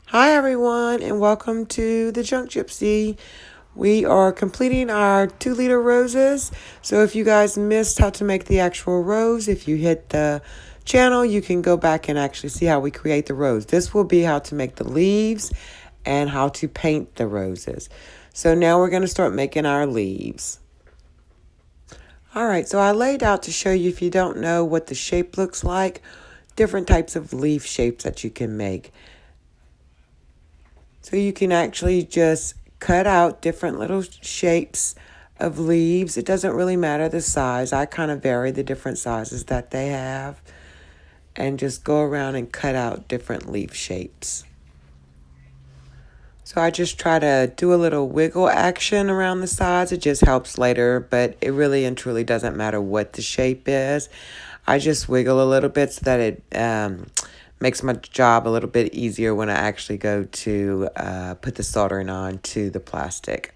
Hi everyone and welcome to the Junk Gypsy. We are completing our 2-liter roses. So if you guys missed how to make the actual rose, if you hit the channel, you can go back and actually see how we create the rose. This will be how to make the leaves and how to paint the roses. So now we're going to start making our leaves. Alright, so I laid out to show you, if you don't know what the shape looks like, different types of leaf shapes that you can make. So you can actually just cut out different little shapes of leaves. It doesn't really matter the size. I kind of vary the different sizes that they have and just go around and cut out different leaf shapes. So I just try to do a little wiggle action around the sides. It just helps later, but it really and truly doesn't matter what the shape is. I just wiggle a little bit so that it makes my job a little bit easier when I actually go to put the soldering on to the plastic.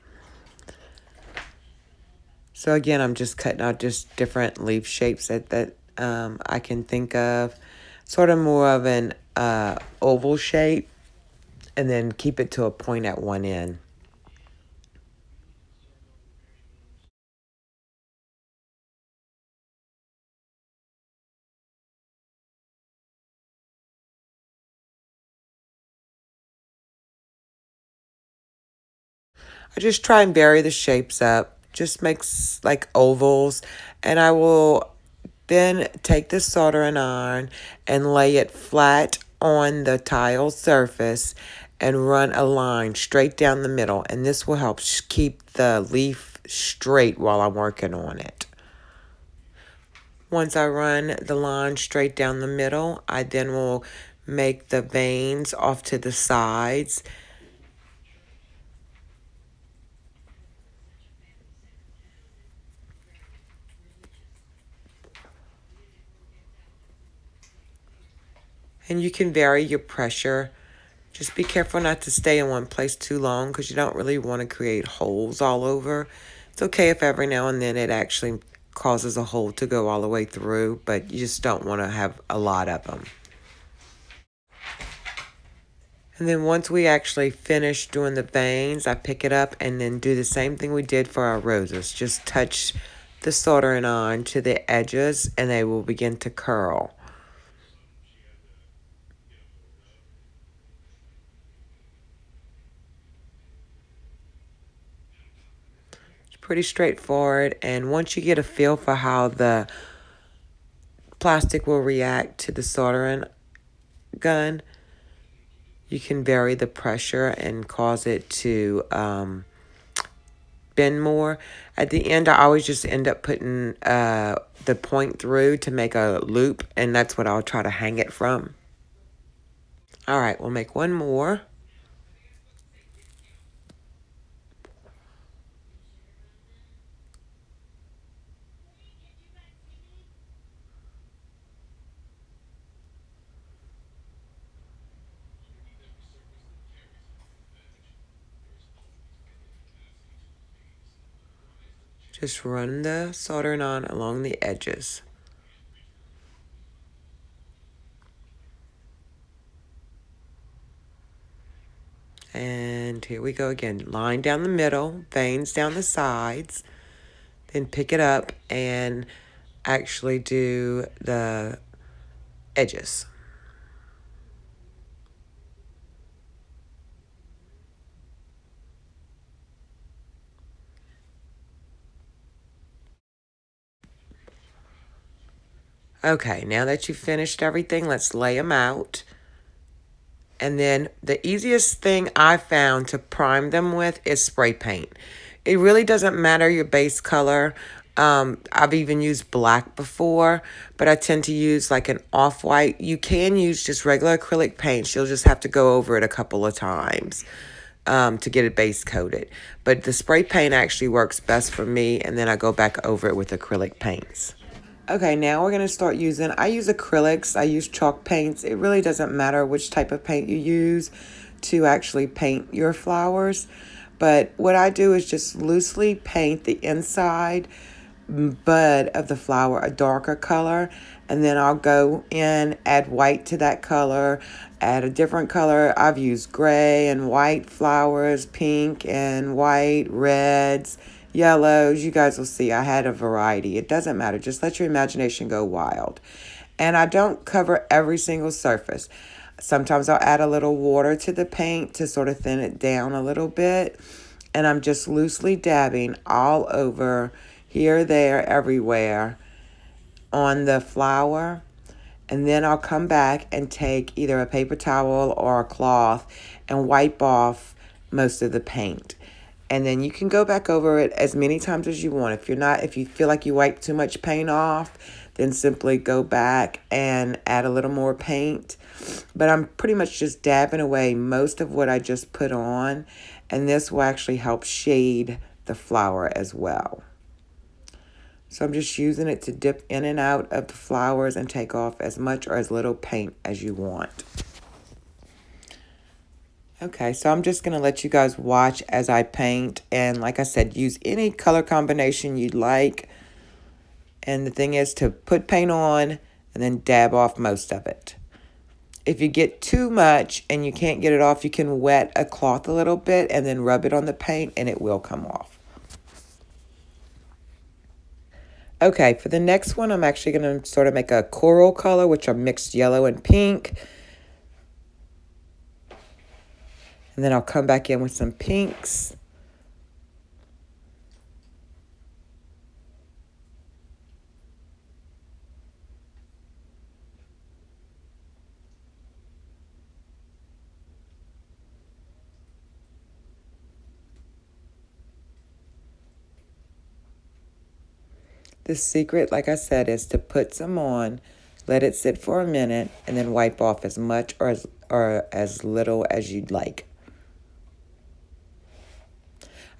So again, I'm just cutting out just different leaf shapes that I can think of. Sort of more of an oval shape, and then keep it to a point at one end. I just try and vary the shapes up, just makes like ovals, and I will then take the soldering iron and lay it flat on the tile surface and run a line straight down the middle, and this will help keep the leaf straight while I'm working on it. Once I run the line straight down the middle, I then will make the veins off to the sides. And you can vary your pressure. Just be careful not to stay in one place too long, because you don't really want to create holes all over. It's okay if every now and then it actually causes a hole to go all the way through, but you just don't want to have a lot of them. And then once we actually finish doing the veins, I pick it up and then do the same thing we did for our roses. Just touch the soldering on to the edges and they will begin to curl. It's pretty straightforward, and once you get a feel for how the plastic will react to the soldering gun, you can vary the pressure and cause it to bend more. At the end, I always just end up putting the point through to make a loop, and that's what I'll try to hang it from. All right, we'll make one more. Just run the soldering on along the edges. And here we go again. Line down the middle, veins down the sides. Then pick it up and actually do the edges. Okay, now that you've finished everything, let's lay them out. And then the easiest thing I found to prime them with is spray paint. It really doesn't matter your base color. I've even used black before, but I tend to use like an off-white. You can use just regular acrylic paints. You'll just have to go over it a couple of times to get it base coated. But the spray paint actually works best for me, and then I go back over it with acrylic paints. Okay, now we're going to start using, I use acrylics, I use chalk paints. It really doesn't matter which type of paint you use to actually paint your flowers. But what I do is just loosely paint the inside bud of the flower a darker color, and then I'll go in, add white to that color, add a different color. I've used gray and white flowers, pink and white, reds, yellows. You guys will see I had a variety. It doesn't matter. Just let your imagination go wild. And I don't cover every single surface. Sometimes I'll add a little water to the paint to sort of thin it down a little bit. And I'm just loosely dabbing all over, here, there, everywhere on the flower. And then I'll come back and take either a paper towel or a cloth and wipe off most of the paint. And then you can go back over it as many times as you want. If you feel like you wiped too much paint off, then simply go back and add a little more paint. But I'm pretty much just dabbing away most of what I just put on, and this will actually help shade the flower as well. So I'm just using it to dip in and out of the flowers and take off as much or as little paint as you want. Okay, so I'm just going to let you guys watch as I paint. And like I said, use any color combination you'd like. And the thing is to put paint on and then dab off most of it. If you get too much and you can't get it off, you can wet a cloth a little bit and then rub it on the paint and it will come off. Okay, for the next one, I'm actually going to sort of make a coral color, which are mixed yellow and pink. And then I'll come back in with some pinks. The secret, like I said, is to put some on, let it sit for a minute, and then wipe off as much or as little as you'd like.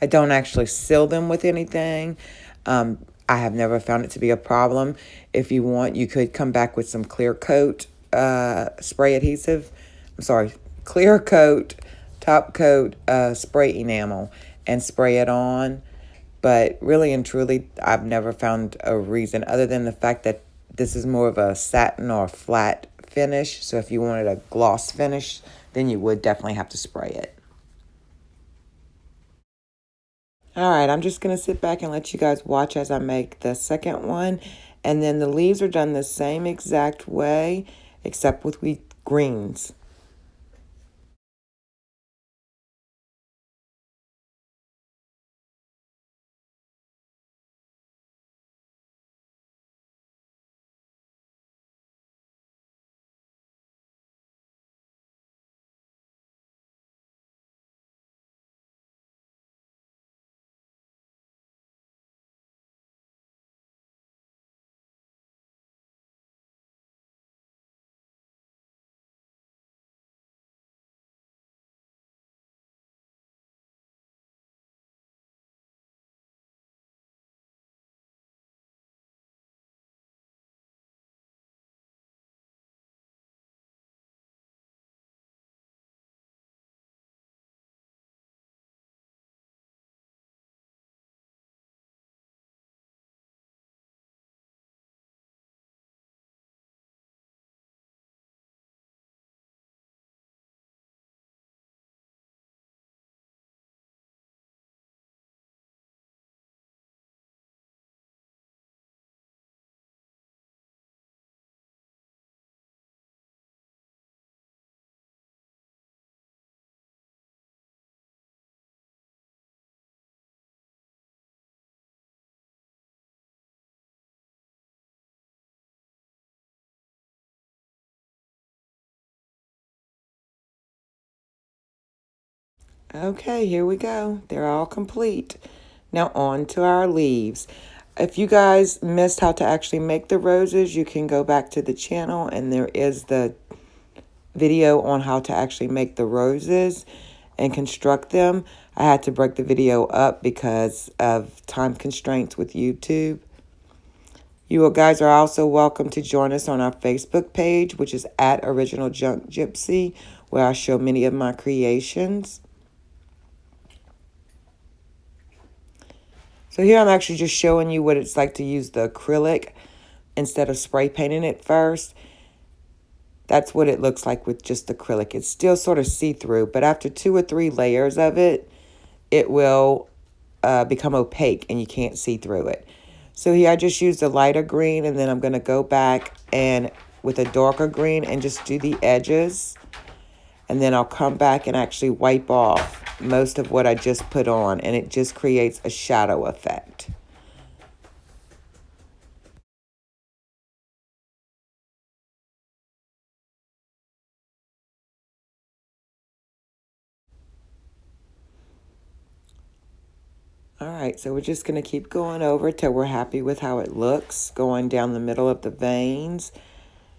I don't actually seal them with anything. I have never found it to be a problem. If you want, you could come back with some clear coat spray adhesive. I'm sorry, clear coat, top coat spray enamel and spray it on. But really and truly, I've never found a reason other than the fact that this is more of a satin or flat finish. So if you wanted a gloss finish, then you would definitely have to spray it. All right, I'm just going to sit back and let you guys watch as I make the second one. And then the leaves are done the same exact way, except with greens. Okay, here we go. They're all complete. Now on to our leaves. If you guys missed how to actually make the roses, you can go back to the channel and there is the video on how to actually make the roses and construct them. I had to break the video up because of time constraints with YouTube. You guys are also welcome to join us on our Facebook page, which is at Original Junk Gypsy, where I show many of my creations. So here I'm actually just showing you what it's like to use the acrylic instead of spray painting it first. That's what it looks like with just acrylic. It's still sort of see-through, but after 2 or 3 layers of it, it will become opaque and you can't see through it. So here I just used a lighter green, and then I'm going to go back and with a darker green and just do the edges. And then I'll come back and actually wipe off most of what I just put on, and it just creates a shadow effect. All right, so we're just going to keep going over till we're happy with how it looks, going down the middle of the veins.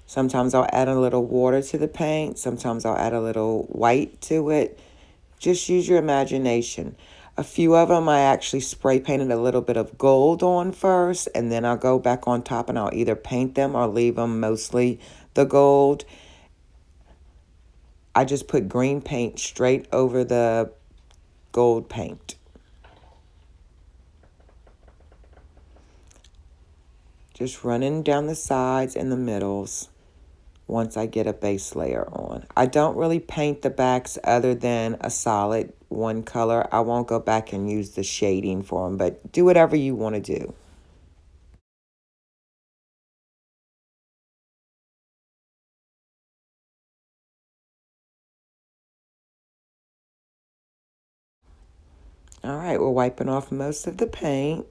Sometimes I'll add a little water to the paint. Sometimes I'll add a little white to it. Just use your imagination. A few of them I actually spray painted a little bit of gold on first, and then I'll go back on top and I'll either paint them or leave them mostly the gold. I just put green paint straight over the gold paint. Just running down the sides and the middles once I get a base layer on. I don't really paint the backs other than a solid one color. I won't go back and use the shading for them, but do whatever you want to do. All right, we're wiping off most of the paint.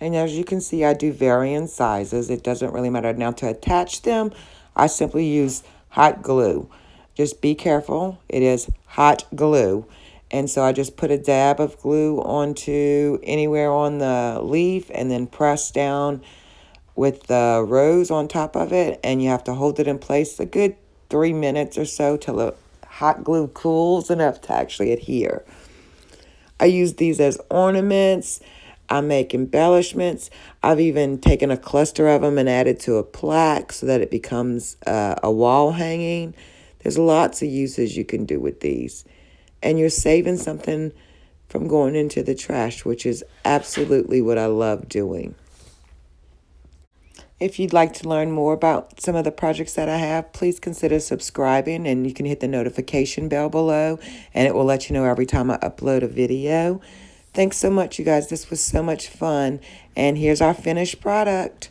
And as you can see, I do varying sizes. It doesn't really matter. Now to attach them, I simply use hot glue. Just be careful. It is hot glue. And so I just put a dab of glue onto anywhere on the leaf and then press down with the rose on top of it. And you have to hold it in place a good 3 minutes or so till the hot glue cools enough to actually adhere. I use these as ornaments. I make embellishments. I've even taken a cluster of them and added to a plaque so that it becomes a wall hanging. There's lots of uses you can do with these. And you're saving something from going into the trash, which is absolutely what I love doing. If you'd like to learn more about some of the projects that I have, please consider subscribing, and you can hit the notification bell below and it will let you know every time I upload a video. Thanks so much, you guys. This was so much fun. And here's our finished product.